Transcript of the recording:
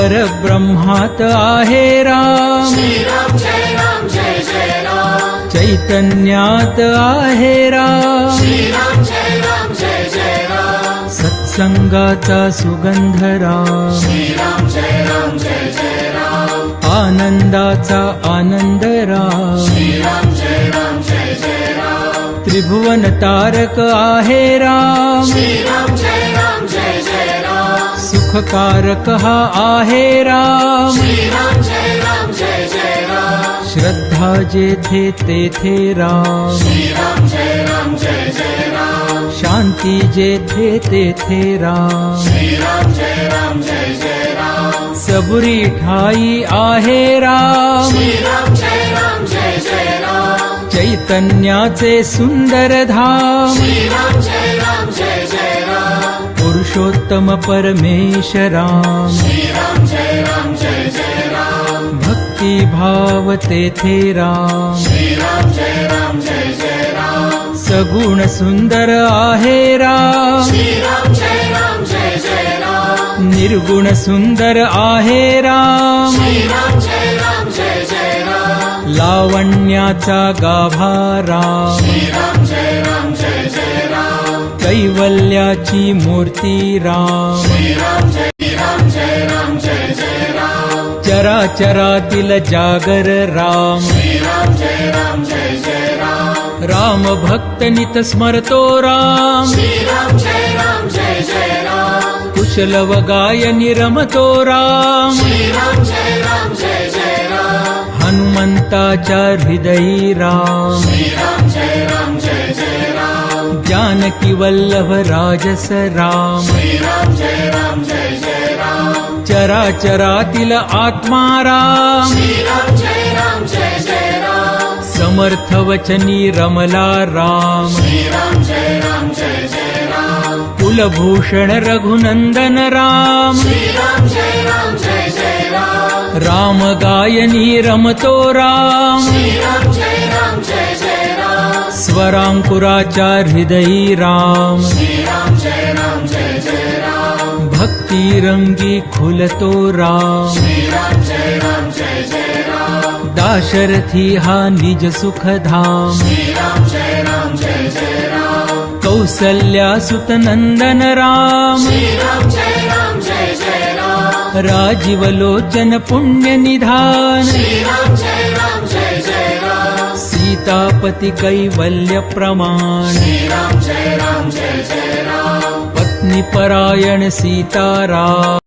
परब्रह्मात आहे राम, श्रीराम जय राम जय जय राम, चैतन्यात आहे राम, श्रीराम जय राम जय जय राम, सत्संगाचा सुगंध राम, श्रीराम जय राम जय जय राम, आनंदाचा आनंद राम, श्रीराम जय राम जय जय राम, त्रिभुवन तारक आहे राम, श्रीराम जय राम जय जय राम, सुखकारक हा आहे राम, श्रीराम जय राम जय जय राम, श्रद्धा जेथे तेथे राम, श्रीराम जय राम जय जय राम, शांती जेथे तेथे राम, श्रीराम जय राम जय जय राम, सबुरी ठाई आहे राम, श्रीराम जय राम जय जय राम, चैतन्याचे सुंदर धाम, श्रीराम जय राम जय जय राम, पुरुषोत्तम परमेश राम, श्रीराम जय राम जय जय राम, भक्ती भाव तेथे राम, श्रीराम जय राम जय जय राम, सगुण सुंदर आहे राम, श्रीराम जय राम जय जय राम, निर्गुण सुंदर आहे राम, श्रीराम जय राम जय जय राम, लावण्याचा गाभा राम, श्रीराम जय राम जय जय राम, कैवल्याची मूर्ती राम, श्रीराम जय राम जय जय राम, चराचरातील जागर राम, श्रीराम जय राम जय जय राम, राम भक्त नित स्मरतो राम, श्रीराम जय राम जय जय राम, कुशल व गायनी रमतो राम, श्रीराम जय राम जय जय राम, हनुमंताच्या हृदयी राम, श्रीराम जय राम जय जय राम, जानकी वल्लभ राजस राम, श्रीराम जय राम जय जय राम, चराचरातील आत्मा राम, श्रीराम जय राम जय जय राम, समर्थ वचनी रमला राम, श्रीराम जय राम जय जय राम, कुलभूषण रघुनंदन राम, श्रीराम जय राम जय जय राम, राम गायनी रमतो राम, श्रीराम जय राम जय जय राम, स्वरांकुराच्या हृदयी राम, श्रीराम जय राम जय जय राम, भक्ती रंगी खुलतो राम, श्रीराम जय राम जय जय राम, दाशरथी हा निज सुखधाम, श्रीराम जय राम जय जय राम, कौसल्या सुत नंदन राम, श्रीराम जय राम जय जय राम, राजीव लोचन पुण्य निधान, श्रीराम जय राम जय जय राम, सीतापती कैवल्य प्रमाण, श्रीराम जय राम जय जय राम, पत्नी परायण सीताराम.